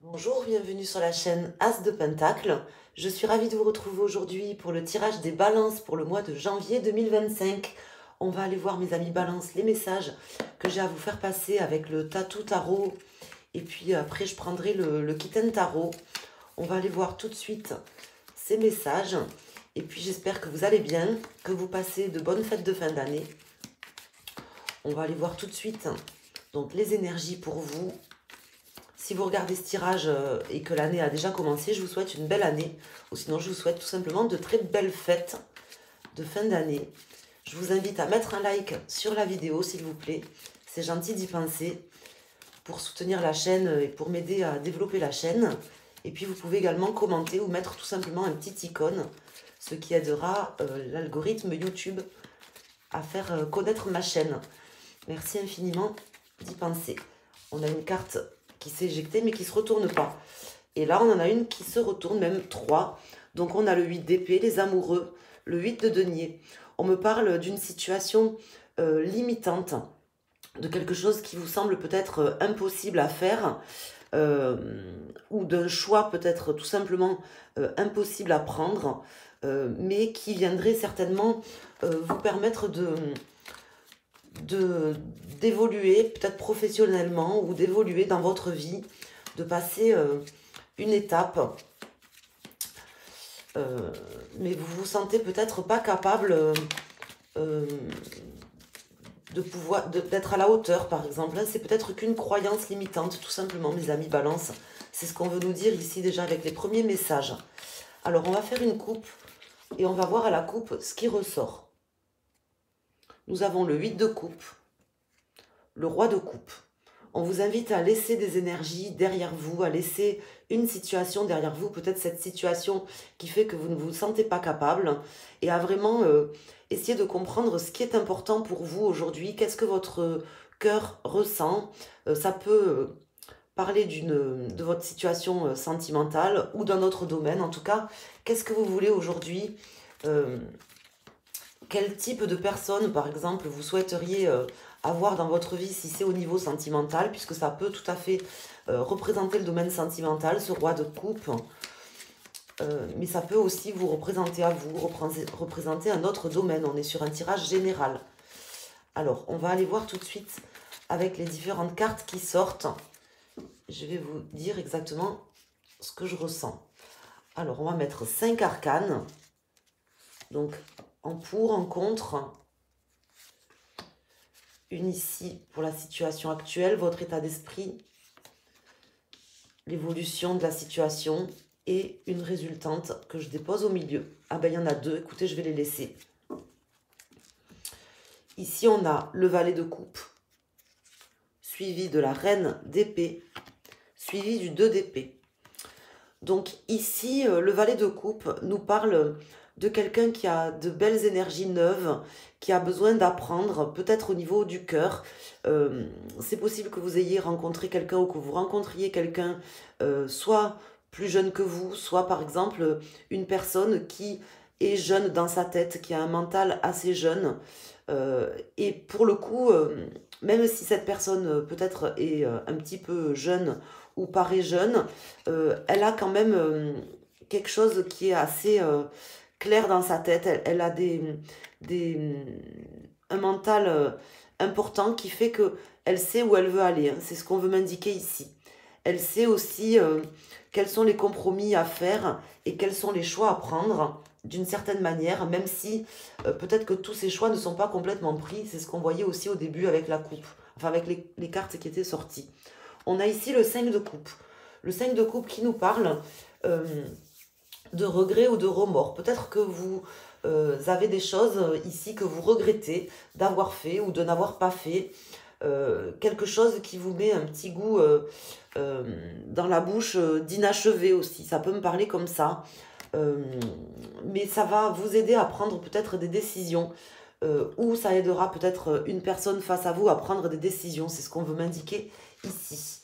Bonjour, bienvenue sur la chaîne As de Pentacle. Je suis ravie de vous retrouver aujourd'hui pour le tirage des balances pour le mois de janvier 2025. On va aller voir, mes amis balance, les messages que j'ai à vous faire passer avec le Tatou Tarot. Et puis après, je prendrai le Kitten Tarot. On va aller voir tout de suite ces messages. Et puis j'espère que vous allez bien, que vous passez de bonnes fêtes de fin d'année. On va aller voir tout de suite donc les énergies pour vous. Si vous regardez ce tirage et que l'année a déjà commencé, je vous souhaite une belle année. Ou sinon, je vous souhaite tout simplement de très belles fêtes de fin d'année. Je vous invite à mettre un like sur la vidéo, s'il vous plaît. C'est gentil d'y penser pour soutenir la chaîne et pour m'aider à développer la chaîne. Et puis, vous pouvez également commenter ou mettre tout simplement un petit icône, ce qui aidera l'algorithme YouTube à faire connaître ma chaîne. Merci infiniment d'y penser. On a une carte qui s'est éjectée mais qui ne se retourne pas. Et là, on en a une qui se retourne, même trois. Donc, on a le 8 d'épée, les amoureux, le 8 de denier. On me parle d'une situation limitante, de quelque chose qui vous semble peut-être impossible à faire, ou d'un choix peut-être tout simplement impossible à prendre, mais qui viendrait certainement vous permettre d'évoluer peut-être professionnellement ou d'évoluer dans votre vie, de passer une étape, mais vous vous sentez peut-être pas capable d'être à la hauteur, par exemple. C'est peut-être qu'une croyance limitante, tout simplement, mes amis balance. C'est ce qu'on veut nous dire ici déjà avec les premiers messages. Alors, on va faire une coupe et on va voir à la coupe ce qui ressort. Nous avons le 8 de coupe, le roi de coupe. On vous invite à laisser des énergies derrière vous, à laisser une situation derrière vous, peut-être cette situation qui fait que vous ne vous sentez pas capable, et à vraiment essayer de comprendre ce qui est important pour vous aujourd'hui, qu'est-ce que votre cœur ressent. Ça peut parler de votre situation sentimentale ou d'un autre domaine. En tout cas, qu'est-ce que vous voulez aujourd'hui, quel type de personne, par exemple, vous souhaiteriez avoir dans votre vie si c'est au niveau sentimental, puisque ça peut tout à fait représenter le domaine sentimental, ce roi de coupe. Mais ça peut aussi vous représenter à vous, représenter un autre domaine. On est sur un tirage général. Alors, on va aller voir tout de suite avec les différentes cartes qui sortent. Je vais vous dire exactement ce que je ressens. Alors, on va mettre 5 arcanes. Donc, en pour, en contre. Une ici pour la situation actuelle, votre état d'esprit, l'évolution de la situation et une résultante que je dépose au milieu. Ah ben, il y en a deux, écoutez, je vais les laisser. Ici, on a le valet de coupe, suivi de la reine d'épée, suivi du 2 d'épée. Donc ici, le valet de coupe nous parle de quelqu'un qui a de belles énergies neuves, qui a besoin d'apprendre, peut-être au niveau du cœur. C'est possible que vous ayez rencontré quelqu'un ou que vous rencontriez quelqu'un, soit plus jeune que vous, soit par exemple une personne qui est jeune dans sa tête, qui a un mental assez jeune. Et pour le coup, même si cette personne peut-être est un petit peu jeune ou paraît jeune, elle a quand même quelque chose qui est assez clair dans sa tête. Elle a un mental important qui fait que elle sait où elle veut aller. Hein. C'est ce qu'on veut m'indiquer ici. Elle sait aussi quels sont les compromis à faire et quels sont les choix à prendre d'une certaine manière, même si peut-être que tous ces choix ne sont pas complètement pris. C'est ce qu'on voyait aussi au début avec la coupe, enfin avec les cartes qui étaient sorties. On a ici le 5 de coupe. Le 5 de coupe qui nous parle de regret ou de remords. Peut-être que vous avez des choses ici que vous regrettez d'avoir fait ou de n'avoir pas fait. Quelque chose qui vous met un petit goût dans la bouche d'inachevé aussi. Ça peut me parler comme ça. Mais ça va vous aider à prendre peut-être des décisions. Ou ça aidera peut-être une personne face à vous à prendre des décisions. C'est ce qu'on veut m'indiquer ici.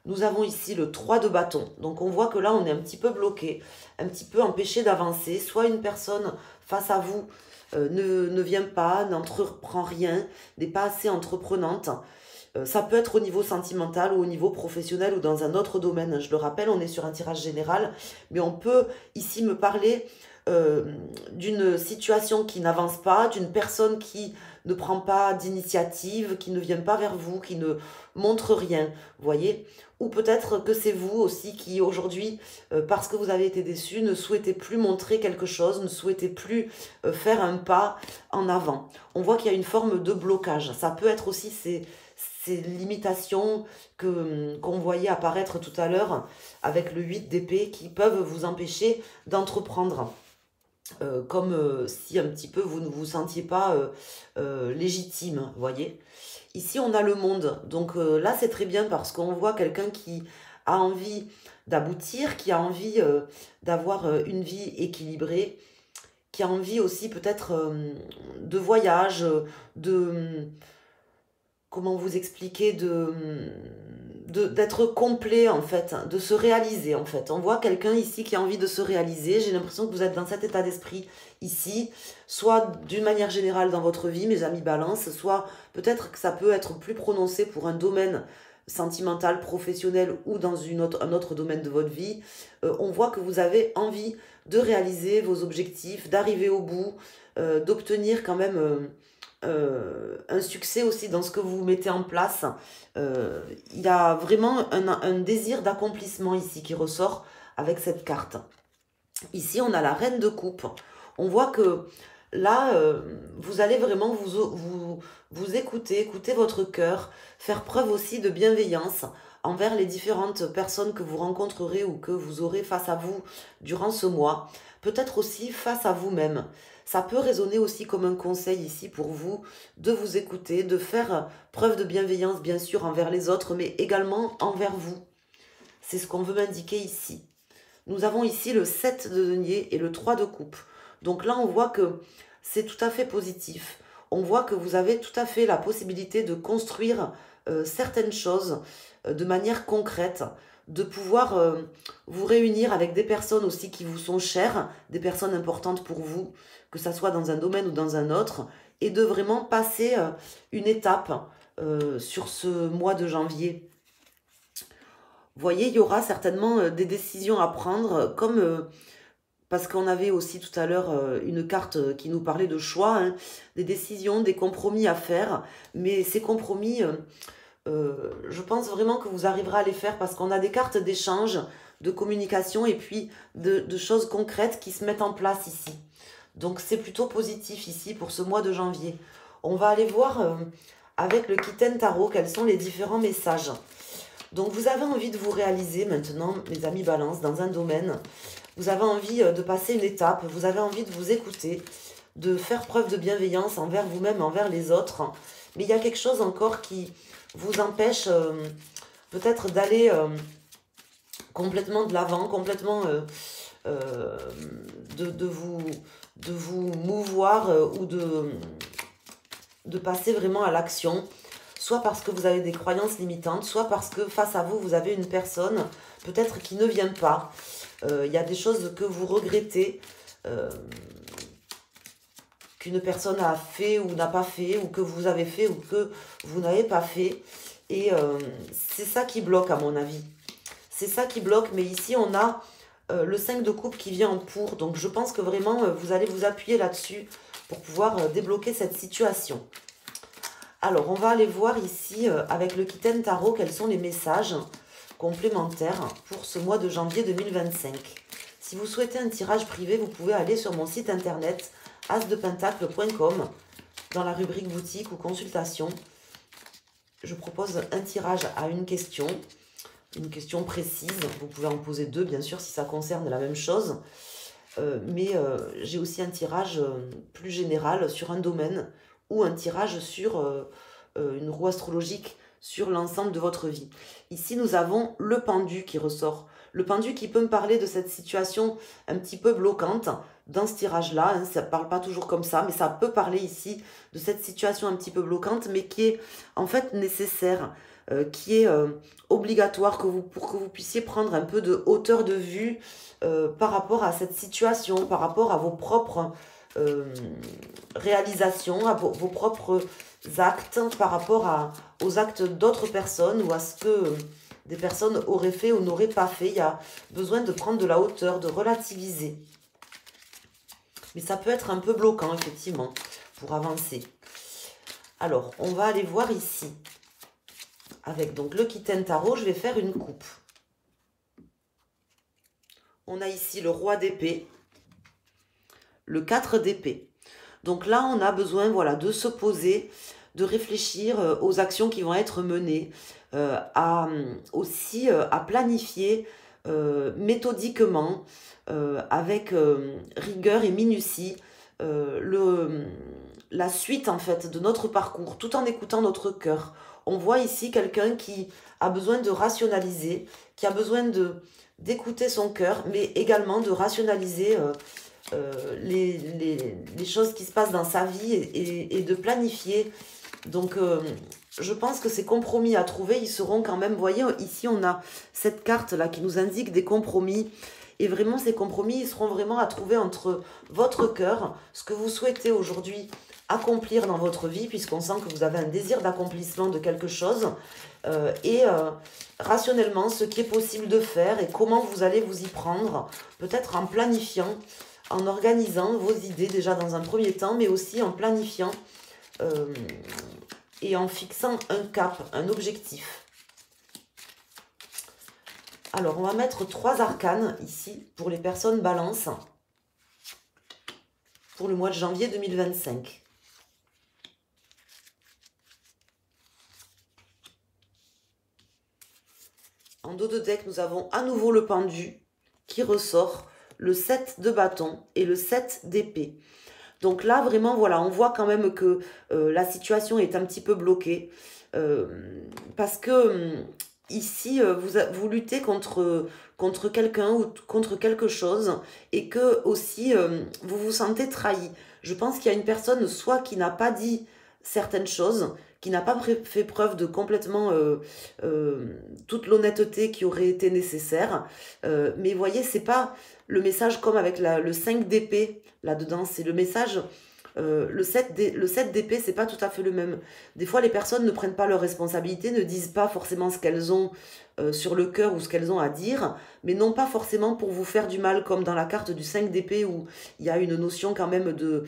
Nous avons ici le 3 de bâton. Donc on voit que là on est un petit peu bloqué, un petit peu empêché d'avancer. Soit une personne face à vous ne vient pas, n'entreprend rien, n'est pas assez entreprenante. Ça peut être au niveau sentimental ou au niveau professionnel ou dans un autre domaine. Je le rappelle, on est sur un tirage général, mais on peut ici me parler d'une situation qui n'avance pas, d'une personne qui ne prend pas d'initiative, qui ne vient pas vers vous, qui ne montre rien, vous voyez. Ou peut-être que c'est vous aussi qui aujourd'hui, parce que vous avez été déçu, ne souhaitez plus montrer quelque chose, ne souhaitez plus faire un pas en avant. On voit qu'il y a une forme de blocage. Ça peut être aussi ces limitations qu'on voyait apparaître tout à l'heure avec le 8 d'épée qui peuvent vous empêcher d'entreprendre. Comme si un petit peu vous ne vous sentiez pas légitime, vous voyez. Ici, on a le monde. Donc là, c'est très bien parce qu'on voit quelqu'un qui a envie d'aboutir, qui a envie d'avoir une vie équilibrée, qui a envie aussi peut-être de voyage, de... comment vous expliquer, d'être complet en fait, de se réaliser en fait. On voit quelqu'un ici qui a envie de se réaliser. J'ai l'impression que vous êtes dans cet état d'esprit ici, soit d'une manière générale dans votre vie, mes amis balance, soit peut-être que ça peut être plus prononcé pour un domaine sentimental, professionnel ou dans un autre domaine de votre vie. On voit que vous avez envie de réaliser vos objectifs, d'arriver au bout, d'obtenir quand même... un succès aussi dans ce que vous mettez en place. Il y a vraiment un désir d'accomplissement ici qui ressort avec cette carte. Ici, on a la reine de coupe. On voit que là, vous allez vraiment vous écouter votre cœur, faire preuve aussi de bienveillance envers les différentes personnes que vous rencontrerez ou que vous aurez face à vous durant ce mois. Peut-être aussi face à vous-même. Ça peut résonner aussi comme un conseil ici pour vous de vous écouter, de faire preuve de bienveillance bien sûr envers les autres, mais également envers vous. C'est ce qu'on veut m'indiquer ici. Nous avons ici le 7 de denier et le 3 de coupe. Donc là, on voit que c'est tout à fait positif. On voit que vous avez tout à fait la possibilité de construire certaines choses de manière concrète, de pouvoir vous réunir avec des personnes aussi qui vous sont chères, des personnes importantes pour vous, que ça soit dans un domaine ou dans un autre, et de vraiment passer une étape sur ce mois de janvier. Vous voyez, il y aura certainement des décisions à prendre, comme... parce qu'on avait aussi tout à l'heure une carte qui nous parlait de choix, hein, des décisions, des compromis à faire, mais ces compromis... je pense vraiment que vous arriverez à les faire parce qu'on a des cartes d'échange, de communication et puis de choses concrètes qui se mettent en place ici. Donc c'est plutôt positif ici pour ce mois de janvier. On va aller voir avec le Kitten Tarot quels sont les différents messages. Donc vous avez envie de vous réaliser maintenant, mes amis balance, dans un domaine. Vous avez envie de passer une étape, vous avez envie de vous écouter, de faire preuve de bienveillance envers vous-même, envers les autres. Mais il y a quelque chose encore qui vous empêche peut-être d'aller complètement de l'avant, complètement de vous mouvoir ou de passer vraiment à l'action, soit parce que vous avez des croyances limitantes, soit parce que face à vous, vous avez une personne peut-être qui ne vient pas. Il y a des choses que vous regrettez, qu'une personne a fait ou n'a pas fait, ou que vous avez fait ou que vous n'avez pas fait. Et c'est ça qui bloque à mon avis. C'est ça qui bloque, mais ici on a le 5 de coupe qui vient en pour. Donc je pense que vraiment vous allez vous appuyer là-dessus pour pouvoir débloquer cette situation. Alors on va aller voir ici avec le Kitten Tarot quels sont les messages complémentaires pour ce mois de janvier 2025. Si vous souhaitez un tirage privé, vous pouvez aller sur mon site internet asdepentacle.com dans la rubrique boutique ou consultation. Je propose un tirage à une question précise. Vous pouvez en poser deux, bien sûr, si ça concerne la même chose. Mais j'ai aussi un tirage plus général sur un domaine ou un tirage sur une roue astrologique sur l'ensemble de votre vie. Ici, nous avons le pendu qui ressort. Le pendu qui peut me parler de cette situation un petit peu bloquante dans ce tirage-là. Hein, ça ne parle pas toujours comme ça, mais ça peut parler ici de cette situation un petit peu bloquante, mais qui est en fait nécessaire, qui est obligatoire pour que vous puissiez prendre un peu de hauteur de vue par rapport à cette situation, par rapport à vos propres réalisations, à vos propres actes, par rapport aux actes d'autres personnes ou à ce que des personnes auraient fait ou n'auraient pas fait. Il y a besoin de prendre de la hauteur, de relativiser. Mais ça peut être un peu bloquant, effectivement, pour avancer. Alors, on va aller voir ici. Avec donc le Kitten Tarot, je vais faire une coupe. On a ici le roi d'épée, le 4 d'épée. Donc là, on a besoin, voilà, de se poser, de réfléchir aux actions qui vont être menées, aussi à planifier méthodiquement, avec rigueur et minutie, la suite en fait de notre parcours, tout en écoutant notre cœur. On voit ici quelqu'un qui a besoin de rationaliser, qui a besoin d'écouter son cœur, mais également de rationaliser les choses qui se passent dans sa vie et de planifier. Donc, je pense que ces compromis à trouver, ils seront quand même, vous voyez, ici on a cette carte-là qui nous indique des compromis. Et vraiment, ces compromis, ils seront vraiment à trouver entre votre cœur, ce que vous souhaitez aujourd'hui accomplir dans votre vie, puisqu'on sent que vous avez un désir d'accomplissement de quelque chose, et rationnellement, ce qui est possible de faire et comment vous allez vous y prendre, peut-être en planifiant, en organisant vos idées déjà dans un premier temps, mais aussi en planifiant et en fixant un cap, un objectif. Alors, on va mettre 3 arcanes ici pour les personnes balance pour le mois de janvier 2025. En dos de deck, nous avons à nouveau le pendu qui ressort, le 7 de bâton et le 7 d'épée. Donc là, vraiment, voilà, on voit quand même que la situation est un petit peu bloquée. Parce que ici, vous luttez contre quelqu'un ou contre quelque chose et que aussi, vous vous sentez trahi. Je pense qu'il y a une personne soit qui n'a pas dit certaines choses, qui n'a pas fait preuve de complètement toute l'honnêteté qui aurait été nécessaire. Mais vous voyez, c'est pas le message comme avec le 5 d'épée là-dedans, c'est le message... le 7 d'épée, c'est pas tout à fait le même. Des fois, les personnes ne prennent pas leurs responsabilités, ne disent pas forcément ce qu'elles ont sur le cœur ou ce qu'elles ont à dire, mais non pas forcément pour vous faire du mal, comme dans la carte du 5 d'épée où il y a une notion quand même de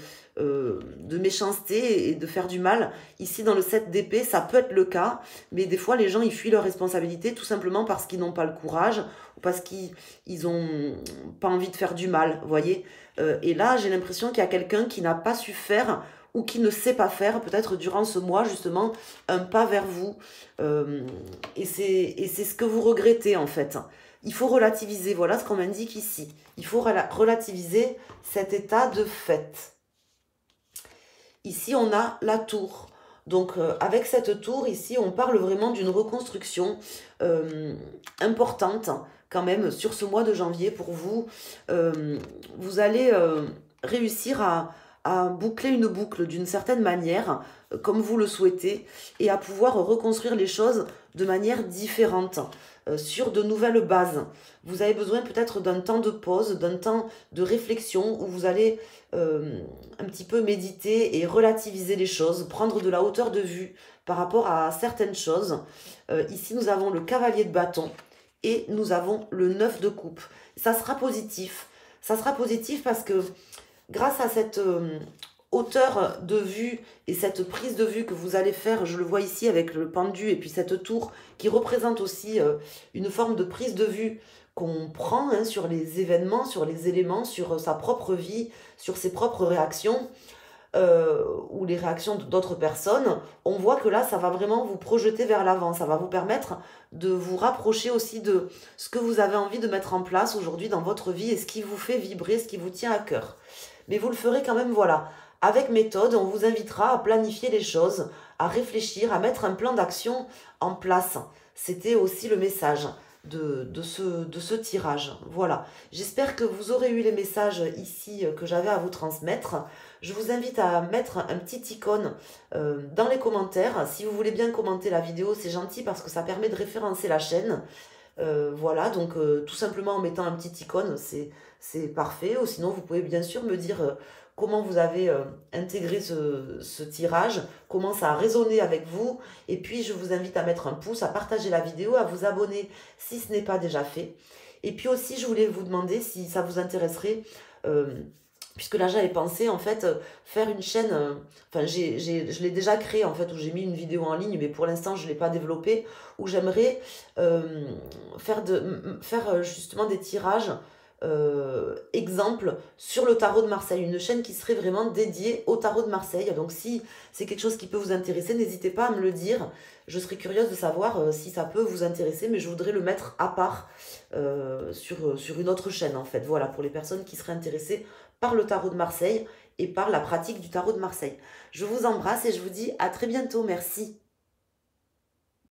méchanceté et de faire du mal. Ici, dans le 7 d'épée, ça peut être le cas, mais des fois, les gens, ils fuient leurs responsabilités tout simplement parce qu'ils n'ont pas le courage ou parce qu'ils n'ont pas envie de faire du mal, vous voyez. Et là, j'ai l'impression qu'il y a quelqu'un qui n'a pas su faire ou qui ne sait pas faire, peut-être durant ce mois, justement, un pas vers vous. Et c'est ce que vous regrettez, en fait. Il faut relativiser, voilà ce qu'on m'indique ici. Il faut relativiser cet état de fait. Ici, on a la tour. Donc, avec cette tour, ici, on parle vraiment d'une reconstruction importante, quand même, sur ce mois de janvier pour vous. Vous allez réussir à boucler une boucle d'une certaine manière, comme vous le souhaitez, et à pouvoir reconstruire les choses de manière différente, sur de nouvelles bases. Vous avez besoin peut-être d'un temps de pause, d'un temps de réflexion, où vous allez un petit peu méditer et relativiser les choses, prendre de la hauteur de vue par rapport à certaines choses. Ici, nous avons le cavalier de bâton et nous avons le 9 de coupe. Ça sera positif. Ça sera positif parce que grâce à cette hauteur de vue et cette prise de vue que vous allez faire, je le vois ici avec le pendu et puis cette tour qui représente aussi une forme de prise de vue qu'on prend sur les événements, sur les éléments, sur sa propre vie, sur ses propres réactions ou les réactions d'autres personnes. On voit que là, ça va vraiment vous projeter vers l'avant. Ça va vous permettre de vous rapprocher aussi de ce que vous avez envie de mettre en place aujourd'hui dans votre vie et ce qui vous fait vibrer, ce qui vous tient à cœur. Mais vous le ferez quand même, voilà, avec méthode. On vous invitera à planifier les choses, à réfléchir, à mettre un plan d'action en place. C'était aussi le message de ce tirage. Voilà, j'espère que vous aurez eu les messages ici que j'avais à vous transmettre. Je vous invite à mettre un petit icône dans les commentaires. Si vous voulez bien commenter la vidéo, c'est gentil parce que ça permet de référencer la chaîne. Voilà, donc tout simplement en mettant un petit icône, c'est parfait. Ou sinon, vous pouvez bien sûr me dire comment vous avez intégré ce tirage, comment ça a résonné avec vous. Et puis, je vous invite à mettre un pouce, à partager la vidéo, à vous abonner si ce n'est pas déjà fait. Et puis aussi, je voulais vous demander si ça vous intéresserait, puisque là j'avais pensé en fait faire une chaîne, enfin je l'ai déjà créée en fait, où j'ai mis une vidéo en ligne, mais pour l'instant je ne l'ai pas développée, où j'aimerais faire justement des tirages exemples sur le tarot de Marseille, une chaîne qui serait vraiment dédiée au tarot de Marseille. Donc si c'est quelque chose qui peut vous intéresser, n'hésitez pas à me le dire. Je serais curieuse de savoir si ça peut vous intéresser, mais je voudrais le mettre à part sur une autre chaîne en fait. Voilà, pour les personnes qui seraient intéressées par le tarot de Marseille et par la pratique du tarot de Marseille. Je vous embrasse et je vous dis à très bientôt. Merci.